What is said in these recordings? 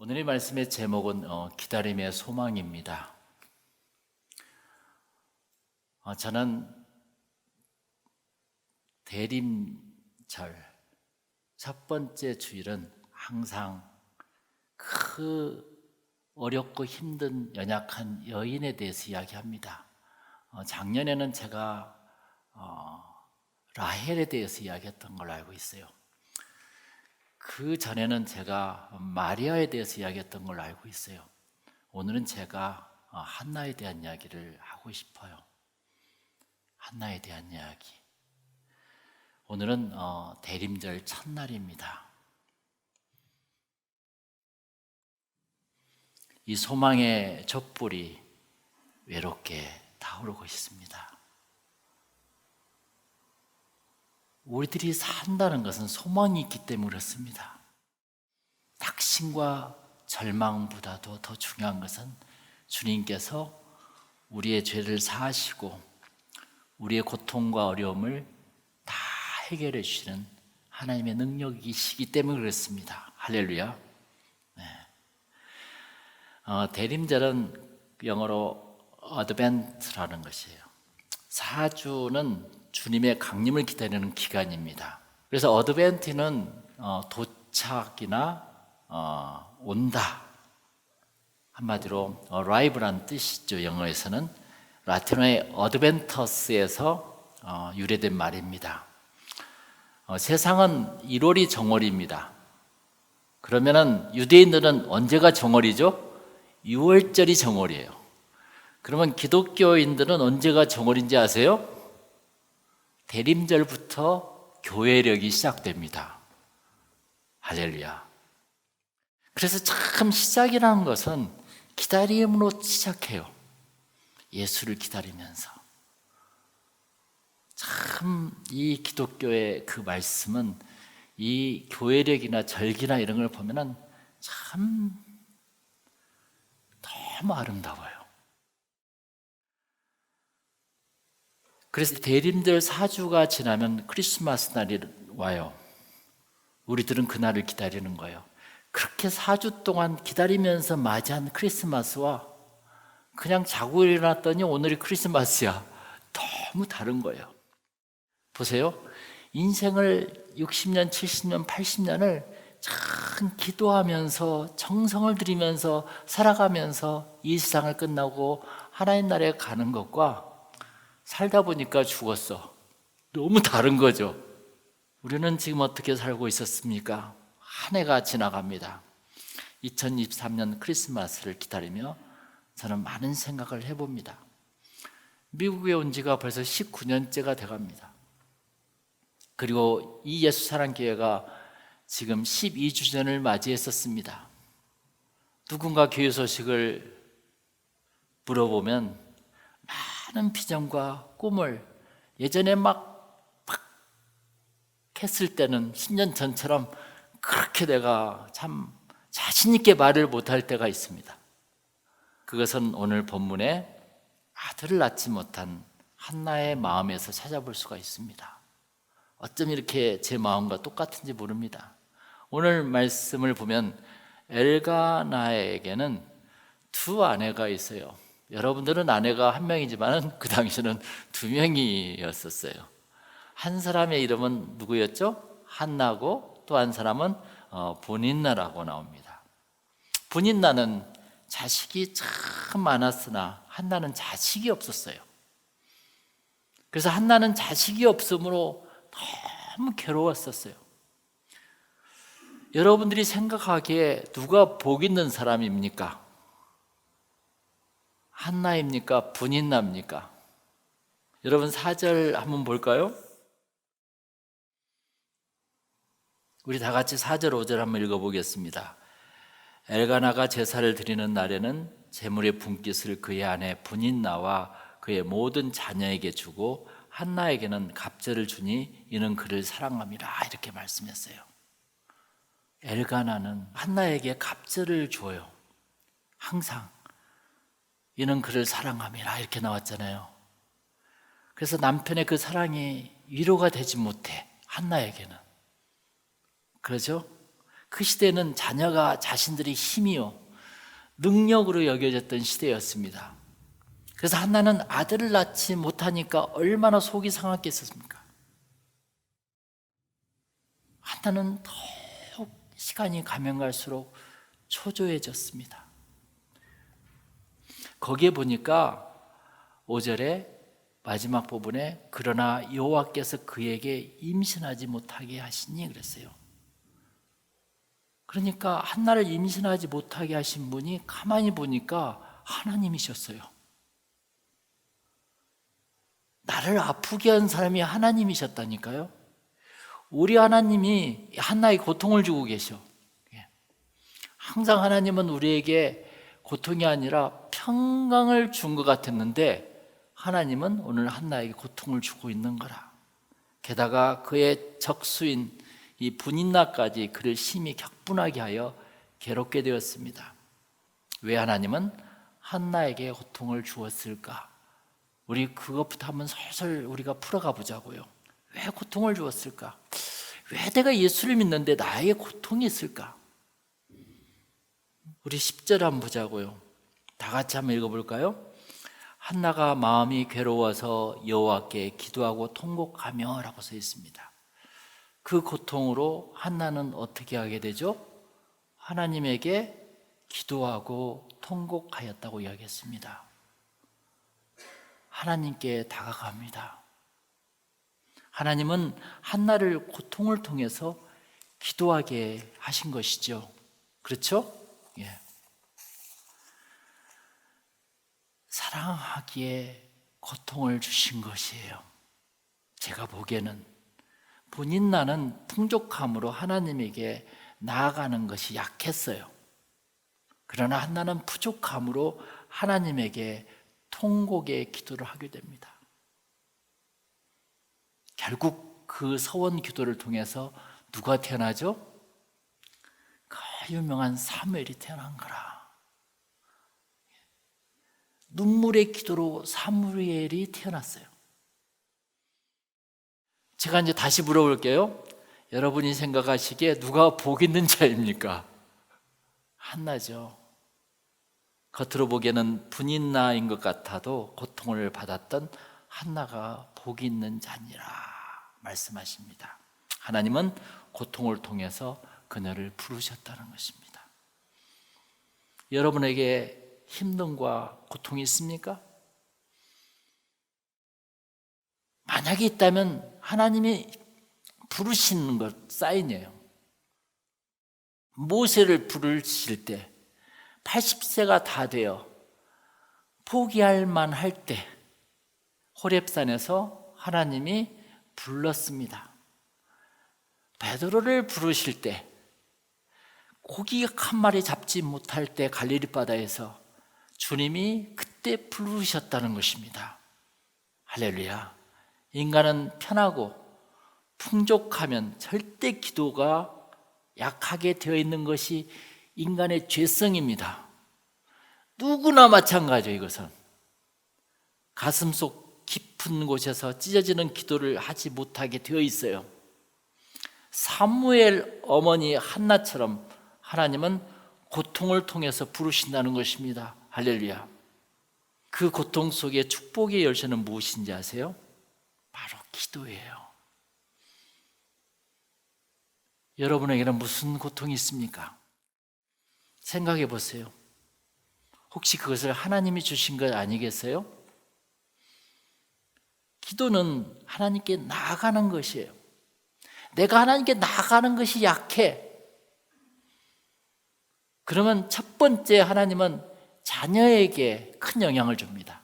오늘의 말씀의 제목은 기다림의 소망입니다. 저는 대림절 첫 번째 주일은 항상 그 어렵고 힘든 연약한 여인에 대해서 이야기합니다. 작년에는 제가 라헬에 대해서 이야기했던 걸로 알고 있어요. 그 전에는 제가 마리아에 대해서 이야기했던 걸로 알고 있어요. 오늘은 제가 한나에 대한 이야기를 하고 싶어요. 한나에 대한 이야기. 오늘은 대림절 첫날입니다. 이 소망의 촛불이 외롭게 타오르고 있습니다. 우리들이 산다는 것은 소망이 있기 때문에 그렇습니다. 낙심과 절망보다도 더 중요한 것은 주님께서 우리의 죄를 사하시고 우리의 고통과 어려움을 다 해결해 주시는 하나님의 능력이시기 때문에 그렇습니다. 할렐루야. 대림절은 영어로 어드벤트라는 것이에요. 사주는 주님의 강림을 기다리는 기간입니다. 그래서 어드벤트는 도착이나 온다, 한마디로 arrival이라는 뜻이죠. 영어에서는 라틴어의 어드벤터스에서 유래된 말입니다. 세상은 1월이 정월입니다. 그러면은 유대인들은 언제가 정월이죠? 6월절이 정월이에요. 그러면 기독교인들은 언제가 정월인지 아세요? 대림절부터 교회력이 시작됩니다. 할렐루야. 그래서 참 시작이라는 것은 기다림으로 시작해요. 예수를 기다리면서. 참 이 기독교의 그 말씀은 이 교회력이나 절기나 이런 걸 보면은 참 너무 아름다워요. 그래서 대림절 4주가 지나면 크리스마스 날이 와요. 우리들은 그날을 기다리는 거예요. 그렇게 4주 동안 기다리면서 맞이한 크리스마스와 그냥 자고 일어났더니 오늘이 크리스마스야. 너무 다른 거예요. 보세요. 인생을 60년, 70년, 80년을 참 기도하면서 정성을 들이면서 살아가면서 이 세상을 끝나고 하나님 나라에 가는 것과 살다 보니까 죽었어. 너무 다른 거죠. 우리는 지금 어떻게 살고 있었습니까? 한 해가 지나갑니다. 2023년 크리스마스를 기다리며 저는 많은 생각을 해봅니다. 미국에 온 지가 벌써 19년째가 돼갑니다. 그리고 이 예수사랑교회가 지금 12주년을 맞이했었습니다. 누군가 교회 소식을 물어보면 많은 비전과 꿈을 예전에 막 했을 때는 10년 전처럼 그렇게 내가 참 자신 있게 말을 못할 때가 있습니다. 그것은 오늘 본문에 아들을 낳지 못한 한나의 마음에서 찾아볼 수가 있습니다. 어쩜 이렇게 제 마음과 똑같은지 모릅니다. 오늘 말씀을 보면 엘가나에게는 두 아내가 있어요. 여러분들은 아내가 한 명이지만 그 당시에는 두 명이었었어요. 한 사람의 이름은 누구였죠? 한나고 또 한 사람은 분인나라고 나옵니다. 분인나는 자식이 참 많았으나 한나는 자식이 없었어요. 그래서 한나는 자식이 없으므로 너무 괴로웠었어요. 여러분들이 생각하기에 누가 복 있는 사람입니까? 한나입니까? 분인나입니까? 여러분 4절 한번 볼까요? 우리 다 같이 4절 5절 한번 읽어보겠습니다. 엘가나가 제사를 드리는 날에는 제물의 분깃을 그의 아내 분인나와 그의 모든 자녀에게 주고 한나에게는 갑절을 주니 이는 그를 사랑함이라 이렇게 말씀했어요. 엘가나는 한나에게 갑절을 줘요. 항상 이는 그를 사랑함이라 이렇게 나왔잖아요. 그래서 남편의 그 사랑이 위로가 되지 못해 한나에게는. 그러죠? 그 시대는 자녀가 자신들의 힘이요 능력으로 여겨졌던 시대였습니다. 그래서 한나는 아들을 낳지 못하니까 얼마나 속이 상했겠습니까? 한나는 더욱 시간이 가면 갈수록 초조해졌습니다. 거기에 보니까 5절에 마지막 부분에 그러나 여호와께서 그에게 임신하지 못하게 하시니 그랬어요. 그러니까 한나를 임신하지 못하게 하신 분이 가만히 보니까 하나님이셨어요. 나를 아프게 한 사람이 하나님이셨다니까요. 우리 하나님이 한나의 고통을 주고 계셔. 항상 하나님은 우리에게 고통이 아니라 평강을 준 것 같았는데 하나님은 오늘 한나에게 고통을 주고 있는 거라. 게다가 그의 적수인 이 분인나까지 그를 심히 격분하게 하여 괴롭게 되었습니다. 왜 하나님은 한나에게 고통을 주었을까? 우리 그것부터 한번 설설 우리가 풀어가 보자고요. 왜 고통을 주었을까? 왜 내가 예수를 믿는데 나에게 고통이 있을까? 우리 10절 한번 보자고요. 다 같이 한번 읽어볼까요? 한나가 마음이 괴로워서 여호와께 기도하고 통곡하며 라고 써 있습니다. 그 고통으로 한나는 어떻게 하게 되죠? 하나님에게 기도하고 통곡하였다고 이야기했습니다. 하나님께 다가갑니다. 하나님은 한나를 고통을 통해서 기도하게 하신 것이죠. 그렇죠? 예. 사랑하기에 고통을 주신 것이에요. 제가 보기에는 분인나는 풍족함으로 하나님에게 나아가는 것이 약했어요. 그러나 한나는 부족함으로 하나님에게 통곡의 기도를 하게 됩니다. 결국 그 서원 기도를 통해서 누가 태어나죠? 그 유명한 사무엘이 태어난 거라. 눈물의 기도로 사무엘이 태어났어요. 제가 이제 다시 물어볼게요. 여러분이 생각하시기에 누가 복 있는 자입니까? 한나죠. 겉으로 보기에는 분인나인 것 같아도 고통을 받았던 한나가 복 있는 자니라 말씀하십니다. 하나님은 고통을 통해서 그녀를 부르셨다는 것입니다. 여러분에게 힘듦과 고통이 있습니까? 만약에 있다면 하나님이 부르시는 것 사인이에요. 모세를 부르실 때 80세가 다 되어 포기할 만할 때 호렙산에서 하나님이 불렀습니다. 베드로를 부르실 때 고기 한 마리 잡지 못할 때 갈릴리 바다에서 주님이 그때 부르셨다는 것입니다. 할렐루야. 인간은 편하고 풍족하면 절대 기도가 약하게 되어 있는 것이 인간의 죄성입니다. 누구나 마찬가지예요. 이것은 가슴속 깊은 곳에서 찢어지는 기도를 하지 못하게 되어 있어요. 사무엘 어머니 한나처럼 하나님은 고통을 통해서 부르신다는 것입니다. 할렐루야. 그 고통 속에 축복의 열쇠는 무엇인지 아세요? 바로 기도예요. 여러분에게는 무슨 고통이 있습니까? 생각해 보세요. 혹시 그것을 하나님이 주신 것 아니겠어요? 기도는 하나님께 나아가는 것이에요. 내가 하나님께 나아가는 것이 약해. 그러면 첫 번째 하나님은 자녀에게 큰 영향을 줍니다.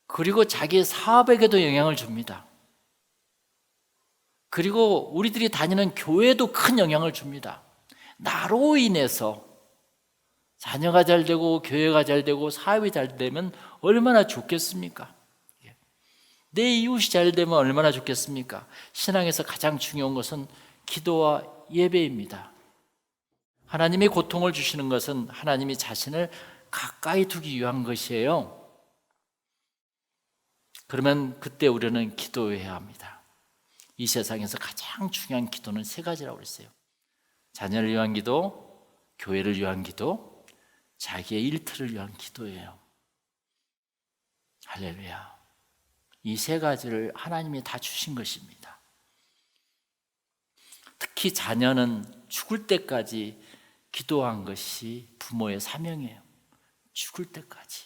그리고 자기 사업에게도 영향을 줍니다. 그리고 우리들이 다니는 교회도 큰 영향을 줍니다. 나로 인해서 자녀가 잘 되고 교회가 잘 되고 사업이 잘 되면 얼마나 좋겠습니까? 내 이웃이 잘 되면 얼마나 좋겠습니까? 신앙에서 가장 중요한 것은 기도와 예배입니다. 하나님이 고통을 주시는 것은 하나님이 자신을 가까이 두기 위한 것이에요. 그러면 그때 우리는 기도해야 합니다. 이 세상에서 가장 중요한 기도는 세 가지라고 그랬어요. 자녀를 위한 기도, 교회를 위한 기도, 자기의 일터를 위한 기도예요. 할렐루야. 이 세 가지를 하나님이 다 주신 것입니다. 특히 자녀는 죽을 때까지 기도한 것이 부모의 사명이에요. 죽을 때까지.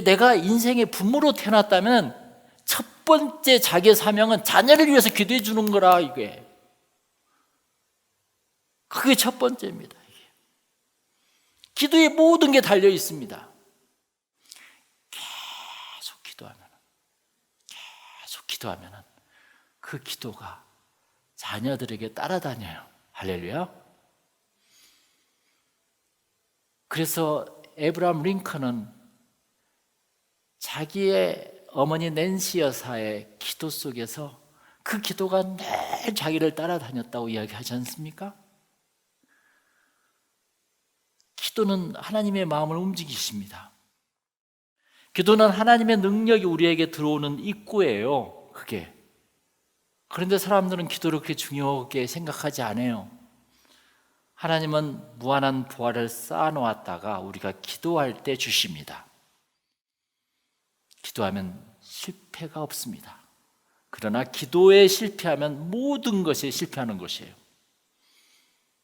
내가 인생의 부모로 태어났다면 첫 번째 자기의 사명은 자녀를 위해서 기도해 주는 거라, 이게. 그게 첫 번째입니다. 이게. 기도에 모든 게 달려 있습니다. 계속 기도하면 그 기도가 자녀들에게 따라다녀요. 할렐루야. 그래서 에브라함 링컨은 자기의 어머니 낸시 여사의 기도 속에서 그 기도가 늘 자기를 따라다녔다고 이야기하지 않습니까? 기도는 하나님의 마음을 움직이십니다. 기도는 하나님의 능력이 우리에게 들어오는 입구예요. 그게. 그런데 사람들은 기도를 그렇게 중요하게 생각하지 않아요. 하나님은 무한한 보화를 쌓아놓았다가 우리가 기도할 때 주십니다. 기도하면 실패가 없습니다. 그러나 기도에 실패하면 모든 것이 실패하는 것이에요.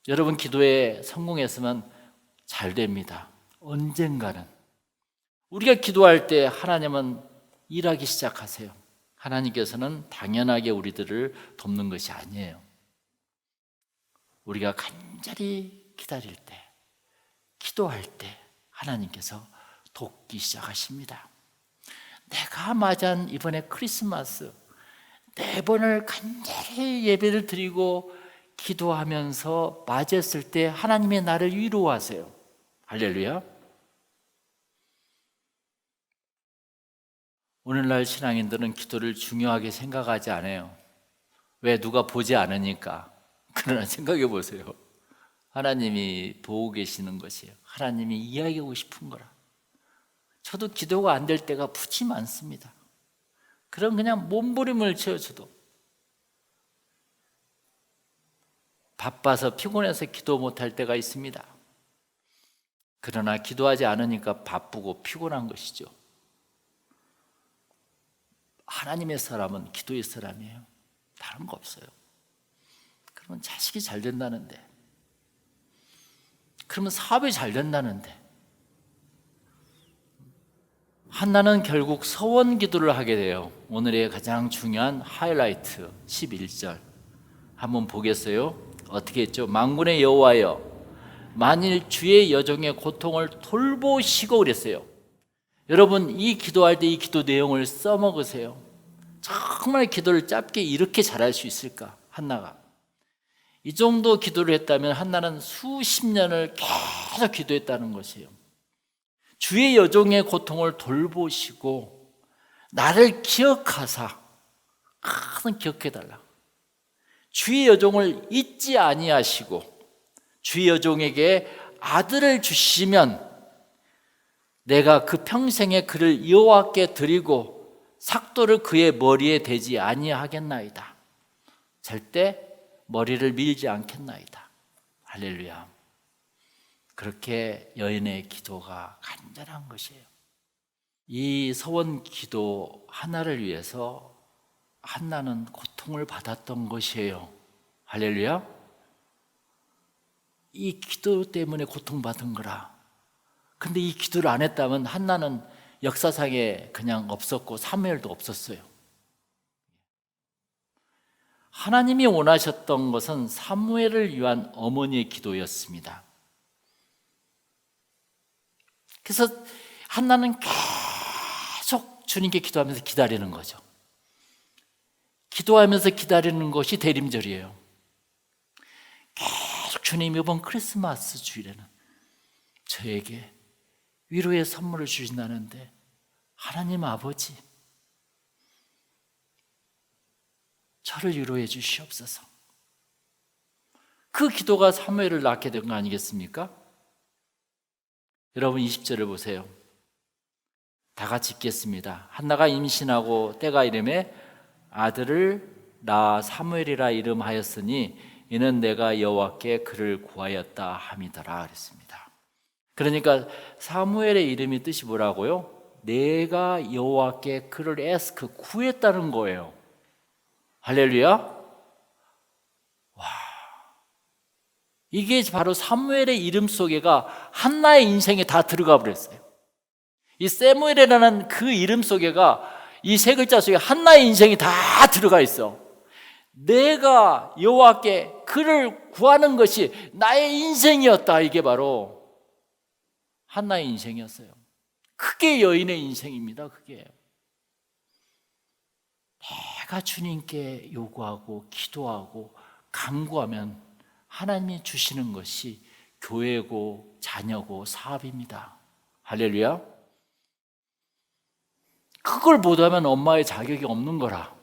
여러분, 기도에 성공했으면 잘 됩니다. 언젠가는. 우리가 기도할 때 하나님은 일하기 시작하세요. 하나님께서는 당연하게 우리들을 돕는 것이 아니에요. 우리가 간절히 기다릴 때, 기도할 때 하나님께서 돕기 시작하십니다. 내가 맞이한 이번에 크리스마스 4번을 간절히 예배를 드리고 기도하면서 맞이했을 때 하나님의 나를 위로하세요. 할렐루야. 오늘날 신앙인들은 기도를 중요하게 생각하지 않아요. 왜? 누가 보지 않으니까. 그러나 생각해 보세요. 하나님이 보고 계시는 것이에요. 하나님이 이야기하고 싶은 거라. 저도 기도가 안 될 때가 부지 많습니다. 그럼 그냥 몸부림을 쳐요. 저도 바빠서 피곤해서 기도 못할 때가 있습니다. 그러나 기도하지 않으니까 바쁘고 피곤한 것이죠. 하나님의 사람은 기도의 사람이에요. 다른 거 없어요. 그러면 자식이 잘 된다는데, 그러면 사업이 잘 된다는데, 한나는 결국 서원 기도를 하게 돼요. 오늘의 가장 중요한 하이라이트 11절 한번 보겠어요? 어떻게 했죠? 만군의 여호와여, 만일 주의 여종의 고통을 돌보시고 그랬어요. 여러분, 이 기도할 때 이 기도 내용을 써먹으세요. 정말 기도를 짧게 이렇게 잘할 수 있을까? 한나가 이 정도 기도를 했다면 한나는 수십 년을 계속 기도했다는 것이에요. 주의 여종의 고통을 돌보시고 나를 기억하사, 항상 기억해달라. 주의 여종을 잊지 아니하시고 주의 여종에게 아들을 주시면 내가 그 평생에 그를 여호와께 드리고 삭도를 그의 머리에 대지 아니하겠나이다. 절대 머리를 밀지 않겠나이다. 할렐루야. 그렇게 여인의 기도가 간절한 것이에요. 이 서원 기도 하나를 위해서 한나는 고통을 받았던 것이에요. 할렐루야. 이 기도 때문에 고통받은 거라. 근데 이 기도를 안 했다면 한나는 역사상에 그냥 없었고 사무엘도 없었어요. 하나님이 원하셨던 것은 사무엘을 위한 어머니의 기도였습니다. 그래서 한나는 계속 주님께 기도하면서 기다리는 거죠. 기도하면서 기다리는 것이 대림절이에요. 계속 주님, 이번 크리스마스 주일에는 저에게 위로의 선물을 주신다는데 하나님 아버지, 저를 위로해 주시옵소서. 그 기도가 사무엘을 낳게 된 거 아니겠습니까? 여러분 20절을 보세요. 다 같이 읽겠습니다. 한나가 임신하고 때가 이름에 아들을 낳아 사무엘이라 이름하였으니 이는 내가 여호와께 그를 구하였다 함이더라 그랬습니다. 그러니까 사무엘의 이름이 뜻이 뭐라고요? 내가 여호와께 그를 구했다는 거예요. 할렐루야. 이게 바로 사무엘의 이름 속에가 한나의 인생에 다 들어가 버렸어요. 이 세무엘이라는 그 이름 속에가 이 세 글자 속에 한나의 인생이 다 들어가 있어. 내가 여호와께 그를 구하는 것이 나의 인생이었다. 이게 바로 한나의 인생이었어요. 그게 여인의 인생입니다. 그게 내가 주님께 요구하고 기도하고 간구하면 하나님이 주시는 것이 교회고 자녀고 사업입니다. 할렐루야. 그걸 못하면 엄마의 자격이 없는 거라.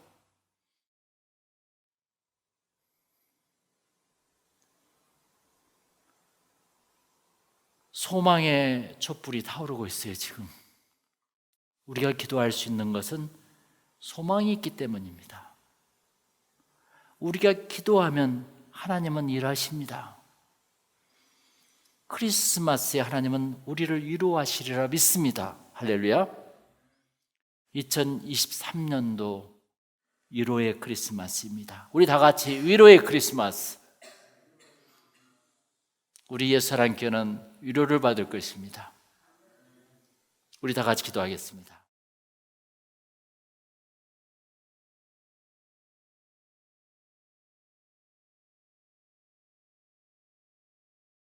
소망의 촛불이 타오르고 있어요. 지금 우리가 기도할 수 있는 것은 소망이 있기 때문입니다. 우리가 기도하면 하나님은 일하십니다. 크리스마스에 하나님은 우리를 위로하시리라 믿습니다. 할렐루야. 2023년도 위로의 크리스마스입니다. 우리 다 같이 위로의 크리스마스. 우리 옛사랑교회는 위로를 받을 것입니다. 우리 다 같이 기도하겠습니다.